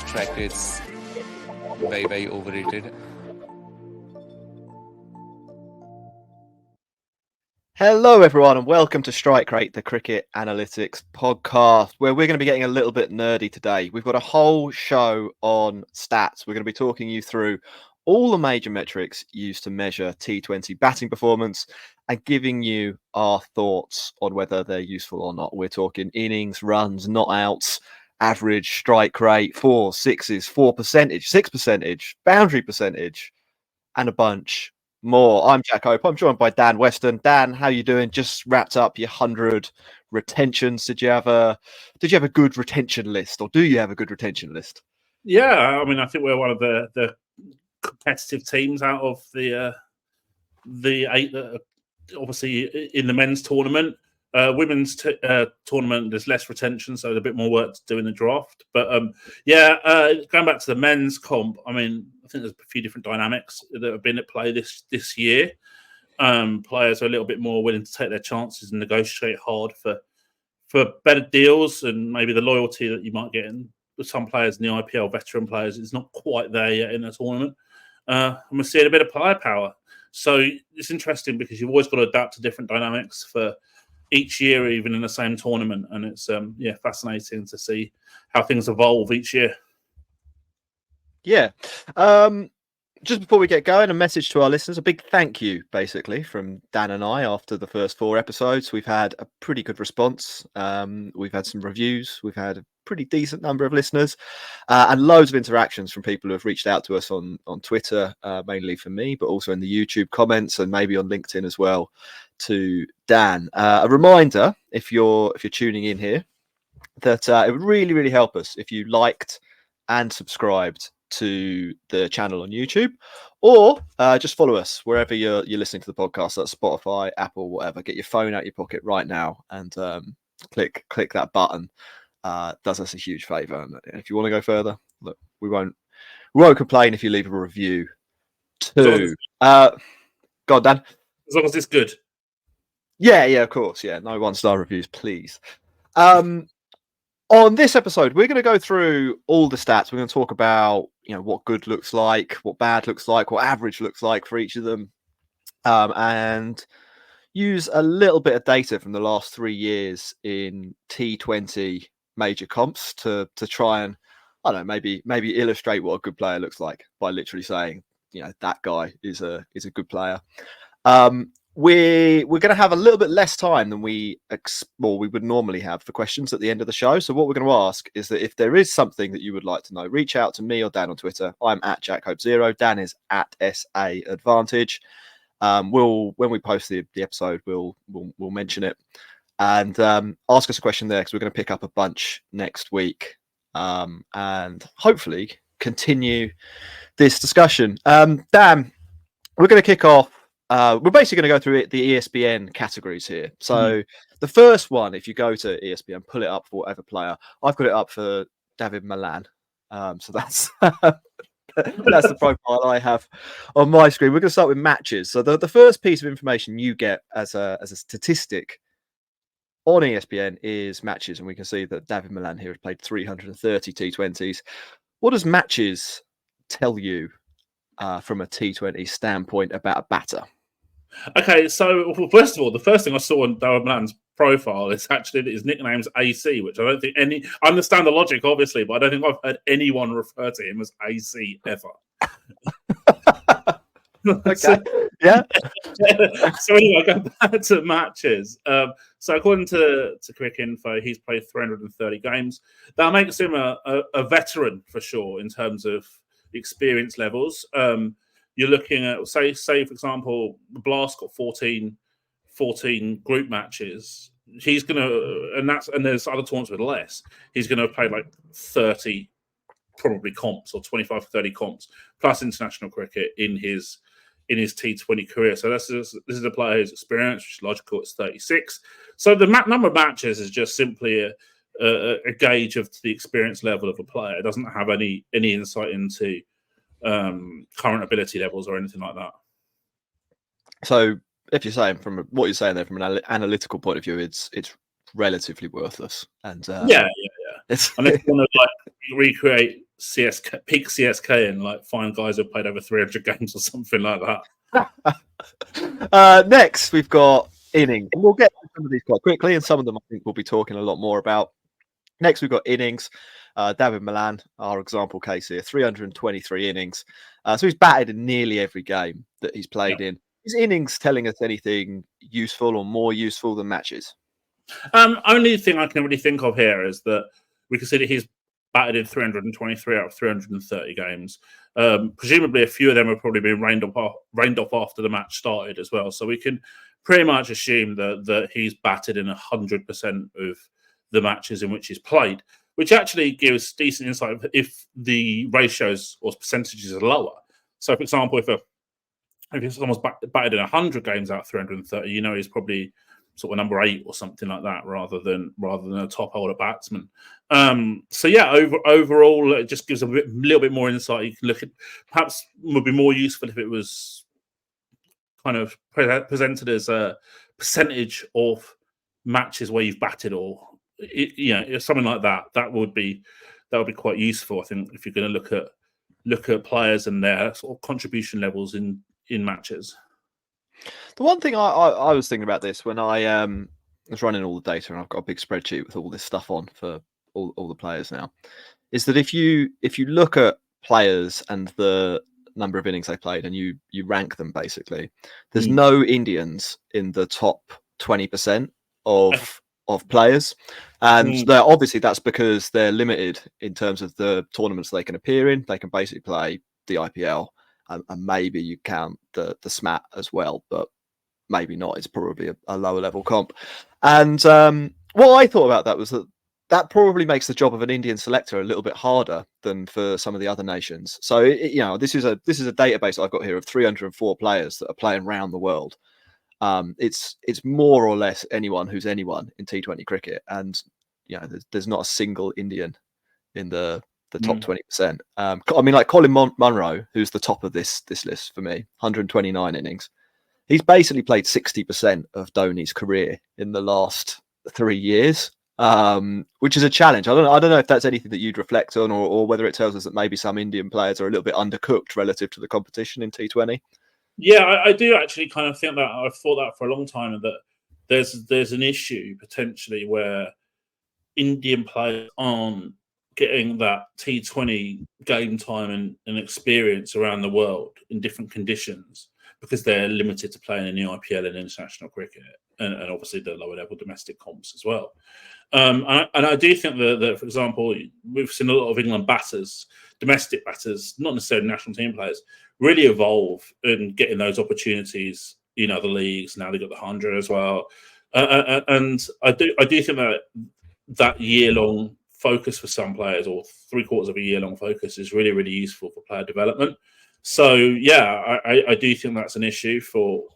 strike rate's very, very overrated. Hello, everyone, and welcome to Strike Rate, the cricket analytics podcast, where we're going to be getting a little bit nerdy today. We've got a whole show on stats. We're going to be talking you through all the major metrics used to measure T20 batting performance and giving you our thoughts on whether they're useful or not. We're talking innings, runs, not outs, average strike rate, fours, sixes, 4%, 6%, boundary percentage, and a bunch more. I'm Jack Hope. I'm joined by Dan Weston. Dan, how you doing? Just wrapped up your 100 retentions. Did you have a good retention list, or do you have a good retention list? Yeah, I mean, I think we're one of the competitive teams out of the 8 that are obviously in the men's tournament. Women's tournament, there's less retention, so there's a bit more work to do in the draft. But going back to the men's comp, I mean, I think there's a few different dynamics that have been at play this year. Players are a little bit more willing to take their chances and negotiate hard for better deals, and maybe the loyalty that you might get in with some players in the IPL, veteran players, is not quite there yet in the tournament. And we're seeing a bit of player power. So it's interesting because you've always got to adapt to different dynamics for each year, even in the same tournament. And it's fascinating to see how things evolve each year. Yeah. Just before we get going, a message to our listeners, a big thank you, basically, from Dan and I after the first 4 episodes. We've had a pretty good response. We've had some reviews. We've had a pretty decent number of listeners and loads of interactions from people who have reached out to us on Twitter, mainly for me, but also in the YouTube comments and maybe on LinkedIn as well to Dan. A reminder, if you're tuning in here, that it would really, really help us if you liked and subscribed to the channel on YouTube, or just follow us wherever you're listening to the podcast. That's Spotify, Apple, whatever. Get your phone out your pocket right now and click that button. Does us a huge favor. And if you want to go further, look, we won't complain if you leave a review too. God, Dan. As long as it's good. Yeah, of course. Yeah, no 1-star reviews, please. On this episode, we're going to go through all the stats. We're going to talk about, what good looks like, what bad looks like, what average looks like for each of them, and use a little bit of data from the last 3 years in T20 major comps to try and, I don't know, maybe illustrate what a good player looks like by literally saying, that guy is a good player. We're going to have a little bit less time than we would normally have for questions at the end of the show. So what we're going to ask is that if there is something that you would like to know, reach out to me or Dan on Twitter. I'm at JackHope0. Dan is at SA Advantage. When we post the episode, we'll mention it and ask us a question there, because we're going to pick up a bunch next week and hopefully continue this discussion. Dan, we're going to kick off. We're basically going to go through the ESPN categories here. So the first one, if you go to ESPN, pull it up for whatever player. I've got it up for David Malan. So that's that's the profile I have on my screen. We're going to start with matches. So the first piece of information you get as a statistic on ESPN is matches, and we can see that David Malan here has played 330 T20s. What does matches tell you from a T20 standpoint about a batter? Okay, so first of all, the first thing I saw on David Malan's profile is actually that his nickname's AC, which I don't think I understand the logic, obviously, but I don't think I've heard anyone refer to him as AC ever. Okay. Yeah. So anyway, I go back to matches. So according to Quick Info, he's played 330 games. That makes him a veteran for sure in terms of experience levels. You're looking at, say for example, Blast got 14 group matches. He's gonna, and there's other tournaments with less. He's gonna play like 30 probably comps, or 25 to 30 comps plus international cricket in his T20 career. So this is a player who's experienced, which is logical. It's 36. So the number of matches is just simply a gauge of the experience level of a player. It doesn't have any insight into current ability levels or anything like that. So if you're saying from what you're saying there from an analytical point of view, it's relatively worthless. And Unless you want to recreate CSK, peak CSK, and like find guys who've played over 300 games or something like that. Next, we've got innings. And we'll get to some of these quite quickly, and some of them I think we'll be talking a lot more about. Next, we've got innings. David Milan, our example case here, 323 innings. So he's batted in nearly every game that he's played in. Is innings telling us anything useful or more useful than matches? Only thing I can really think of here is that we consider he's batted in 323 out of 330 games. Presumably, a few of them have probably been rained off after the match started as well. So we can pretty much assume that he's batted in 100% of the matches in which he's played, which actually gives decent insight if the ratios or percentages are lower. So, for example, if someone's batted in 100 games out of 330, he's probably sort of number 8 or something like that, rather than a top order batsman. Overall, it just gives a little bit more insight. You can look at, perhaps would be more useful if it was kind of presented as a percentage of matches where you've batted, or something like that. That would be quite useful, I think, if you're going to look at players and their sort of contribution levels in matches. The one thing I was thinking about this when I was running all the data, and I've got a big spreadsheet with all this stuff on for all the players now, is that if you look at players and the number of innings they played and you rank them, basically, there's no Indians in the top 20% of players, and obviously that's because they're limited in terms of the tournaments they can appear in. They can basically play the IPL, and maybe you count the SMAT as well, but maybe not. It's probably a lower level comp. And what I thought about that was that probably makes the job of an Indian selector a little bit harder than for some of the other nations. So this is a database I've got here of 304 players that are playing around the world. It's more or less anyone who's anyone in T20 cricket, and there's not a single Indian in the top 20%. I mean, like Colin Munro, who's the top of this list for me, 129 innings. He's basically played 60% of Dhoni's career in the last 3 years, which is a challenge. I don't know if that's anything that you'd reflect on, or whether it tells us that maybe some Indian players are a little bit undercooked relative to the competition in T20. Yeah, I do actually kind of think that. I've thought that for a long time, and that there's an issue potentially where Indian players aren't getting that T20 game time and experience around the world in different conditions, because they're limited to playing in the IPL and international cricket, and obviously the lower level domestic comps as well. And I do think that, for example, we've seen a lot of England batters, domestic batters, not necessarily national team players, really evolve in getting those opportunities in other leagues. Now they've got the 100 as well. And I do think that year-long focus for some players, or 3/4 of a year-long focus, is really, really useful for player development. So yeah, I do think that's an issue for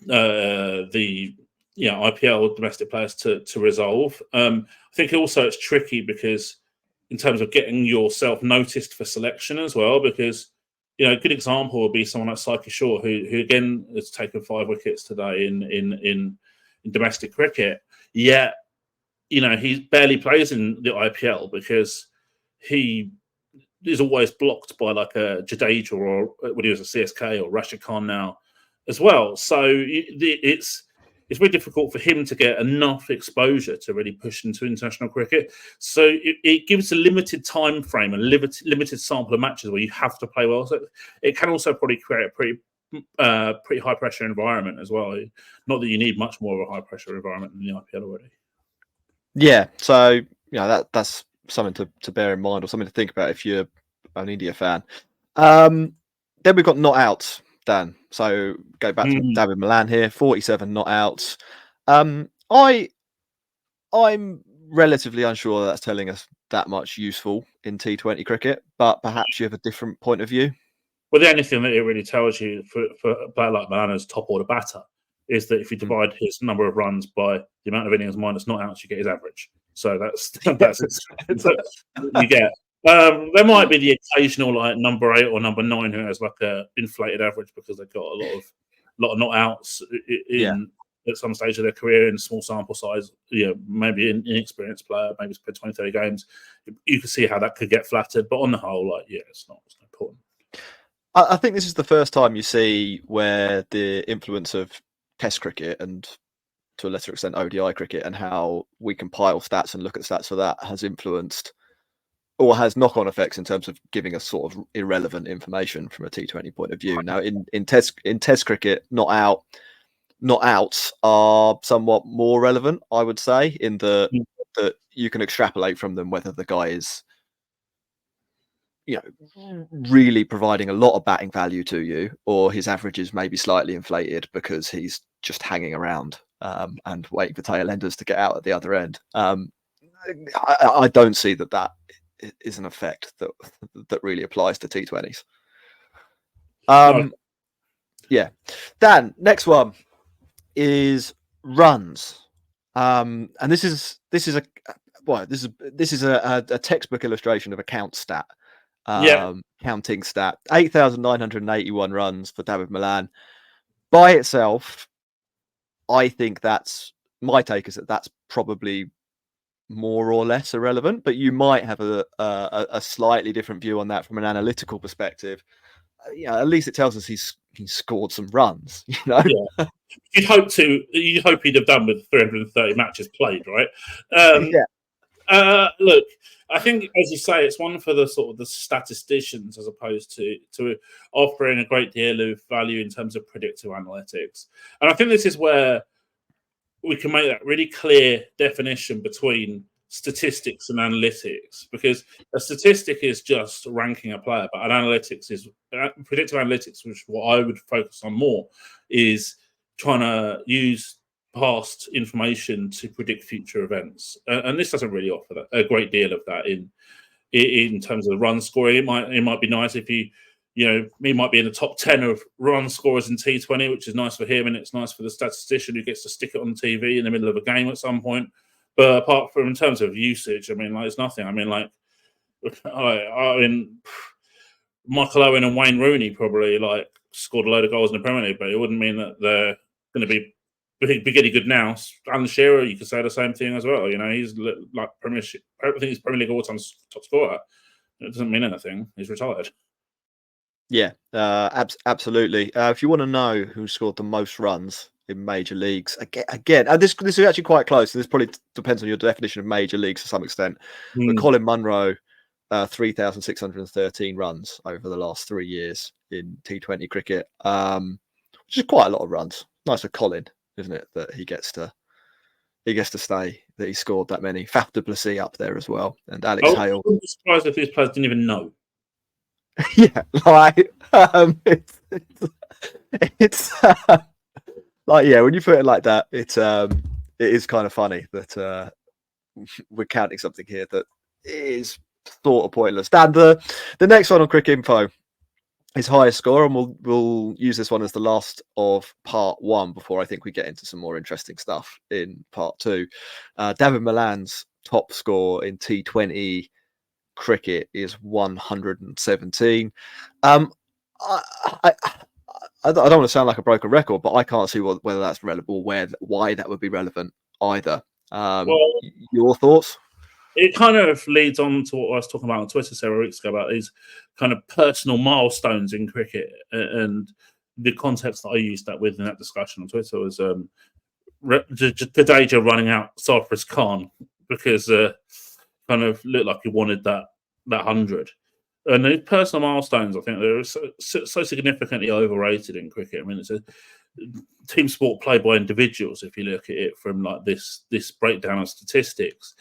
the IPL domestic players to resolve. I think also it's tricky because in terms of getting yourself noticed for selection as well, because a good example would be someone like Saika Shaw, who again has taken 5 wickets today in domestic cricket. Yet he barely plays in the IPL because he is always blocked by like a Jadeja, or when he was a CSK, or Rashid Khan now as well. So it's very difficult for him to get enough exposure to really push into international cricket. So it gives a limited time frame and limited sample of matches where you have to play well. So it can also probably create a pretty high pressure environment as well. Not that you need much more of a high pressure environment than the IPL already. Yeah, so that's something to bear in mind, or something to think about if you're an India fan. Then we've got not outs, Dan. So go back to David Milan here, 47 not outs. I'm relatively unsure that's telling us that much useful in T20 cricket, but perhaps you have a different point of view. Well, the only thing that it really tells you for a player like Milan as top order batter is that if you divide his number of runs by the amount of innings minus not outs, you get his average. So that's you get. There might be the occasional like number 8 or number 9 who has like a inflated average because they've got a lot of not outs in at some stage of their career in small sample size, maybe an inexperienced player, maybe it's played 20, 30 games, you can see how that could get flattered. But on the whole, it's not important. I think this is the first time you see where the influence of Test cricket and, to a lesser extent, ODI cricket, and how we compile stats and look at stats for that has influenced or has knock-on effects in terms of giving us sort of irrelevant information from a T20 point of view. Now, in Test cricket, not outs are somewhat more relevant, I would say, in that you can extrapolate from them whether the guy is, really providing a lot of batting value to you, or his average is maybe slightly inflated because he's just hanging around and waiting for tail enders to get out at the other end. I don't see that is an effect that really applies to T20s. Yeah. Dan, next one is runs. And this is a textbook illustration of a count stat. Counting stat. 8,981 runs for David Malan. By itself, I think my take is that's probably more or less irrelevant, but you might have a slightly different view on that from an analytical perspective. At least it tells us he's scored some runs. You'd hope he'd have done with 330 matches played, right? Look, I think, as you say, it's one for the sort of the statisticians as opposed to offering a great deal of value in terms of predictive analytics. And I think this is where we can make that really clear definition between statistics and analytics, because a statistic is just ranking a player, but predictive analytics, which what I would focus on more, is trying to use past information to predict future events, and this doesn't really offer a great deal of that in terms of run scoring. It might be nice if he might be in the top 10 of run scorers in T20, which is nice for him, and it's nice for the statistician who gets to stick it on TV in the middle of a game at some point. But apart from in terms of usage, it's nothing. Michael Owen and Wayne Rooney probably scored a load of goals in the Premier League, but it wouldn't mean that they're going to be getting good now. Alan Shearer, you could say the same thing as well. He's like Premiership. I think he's Premier League all-time top scorer. It doesn't mean anything. He's retired. Yeah, absolutely. If you want to know who scored the most runs in major leagues, again, this is actually quite close. This probably depends on your definition of major leagues to some extent. But Colin Munro, 3,613 runs over the last 3 years in T20 cricket, which is quite a lot of runs. Nice for Colin, isn't it, that he gets to stay, that he scored that many. Faf du Plessis up there as well, and Alex Hale. I wouldn't be surprised if these players didn't even know. Yeah, it's when you put it like that, it is kind of funny that we're counting something here that is sort of pointless. Dan, the next one on Cricket Info is highest score, and we'll use this one as the last of part one before I think we get into some more interesting stuff in part two. David Malan's top score in T20 cricket is 117. I don't want to sound like a broken record, but I can't see whether that's relevant or why that would be relevant either. Your thoughts? It kind of leads on to what I was talking about on Twitter several weeks ago about these kind of personal milestones in cricket, and the context that I used that with in that discussion on Twitter was Jadeja running out Sarfaraz Khan because kind of looked like he wanted that 100. And the personal milestones, I think, they're so significantly overrated in cricket. It's a team sport played by individuals. If you look at it from this breakdown of statistics,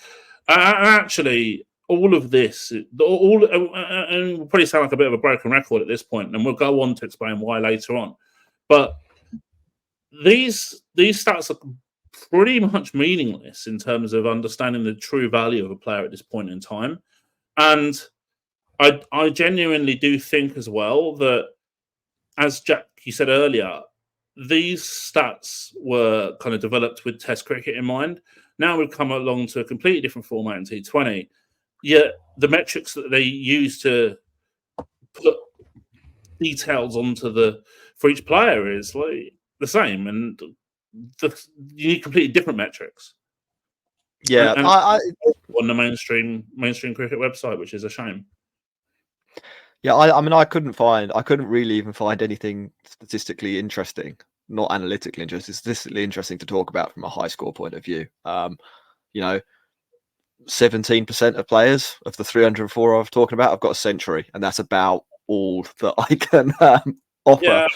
actually, all of this, and we'll probably sound like a bit of a broken record at this point, and we'll go on to explain why later on. But these stats are pretty much meaningless in terms of understanding the true value of a player at this point in time. And I genuinely do think as well that, as Jack, you said earlier, these stats were kind of developed with Test cricket in mind. Now we've come along to a completely different format in T20, yet the metrics that they use to put details onto for each player is the same. And you need completely different metrics. Yeah, And I on the mainstream cricket website, which is a shame. yeah, I mean, I couldn't really even find anything statistically interesting, not analytically interesting, statistically interesting to talk about from a high score point of view. 17% of players of the 304 I was talking about, I've got a century, and that's about all that I can offer. Yeah,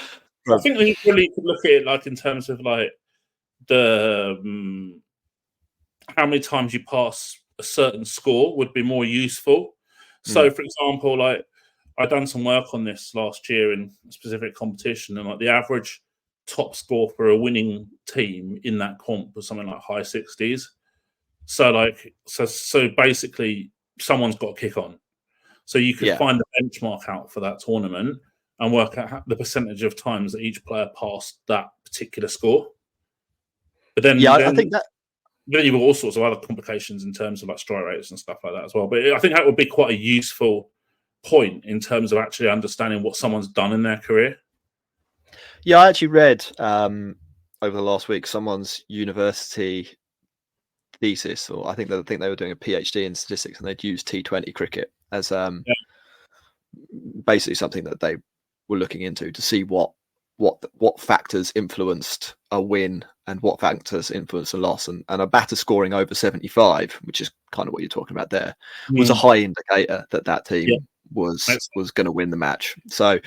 I think we really could look at it like in terms of like the how many times you pass a certain score would be more useful. So, for example, like I've done some work on this last year in a specific competition, and like the average top score for a winning team in that comp was something like high 60s. So basically, someone's got a kick on. So you could find the benchmark out for that tournament and work out the percentage of times that each player passed that particular score. But then, I think that. Then you've got all sorts of other complications in terms of like strike rates and stuff like that as well. But I think that would be quite a useful point in terms of actually understanding what someone's done in their career. Yeah, I actually read over the last week someone's university thesis, or I think they were doing a PhD in statistics, and they'd used T20 cricket as basically something that they were looking into to see what factors influenced a win and what factors influenced a loss, and a batter scoring over 75, which is kind of what you're talking about there, was a high indicator that team was going to win the match. So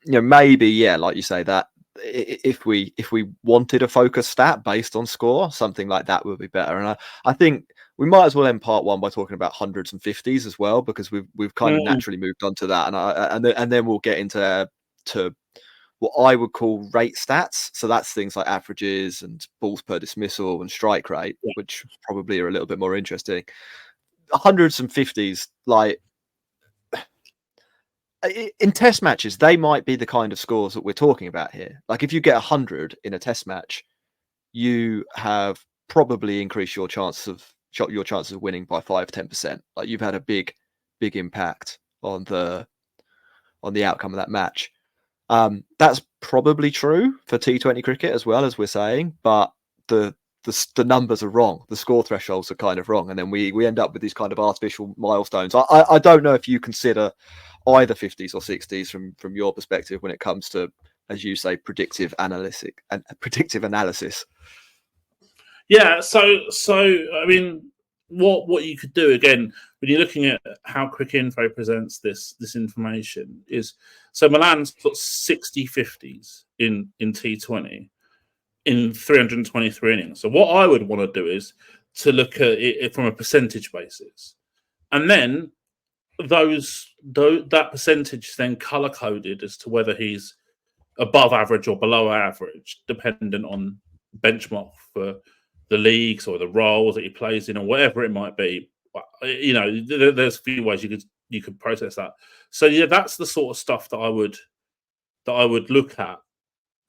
maybe like you say, that if we wanted a focus stat based on score, something like that would be better. And I think we might as well end part one by talking about hundreds and fifties as well, because we've kind of naturally moved on to that, and then we'll get into what I would call rate stats. So that's things like averages and balls per dismissal and strike rate, which probably are a little bit more interesting. Hundreds and fifties, like in test matches, they might be the kind of scores that we're talking about here. Like if you get 100 in a test match, you have probably increased your chances of winning by 5-10%. Like you've had a big impact on the outcome of that match. That's probably true for T20 cricket as well, as we're saying, but the numbers are wrong. The score thresholds are kind of wrong, and then we end up with these kind of artificial milestones. I don't know if you consider either 50s or 60s from your perspective when it comes to, as you say, predictive analysis. Yeah, so I mean, what you could do again when you're looking at how Cricinfo presents this information is, so Milan's got 60 50s in T20 in 323 innings. So what I would want to do is to look at it from a percentage basis, and then that percentage then color coded as to whether he's above average or below average, dependent on benchmark for the leagues or the roles that he plays in or whatever it might be. There's a few ways you could process that. So yeah, that's the sort of stuff that I would look at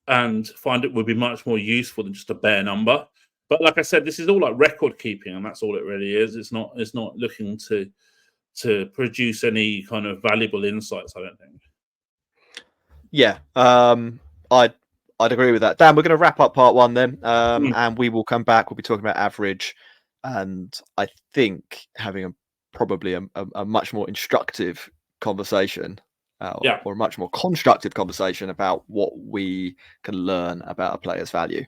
and find it would be much more useful than just a bare number. But like I said, this is all like record keeping, and that's all it really is. It's not looking to produce any kind of valuable insights, I don't think. Yeah, I'd agree with that. Dan, we're going to wrap up part one then, and we will come back. We'll be talking about average, and I think having probably a much more instructive conversation, or a much more constructive conversation about what we can learn about a player's value.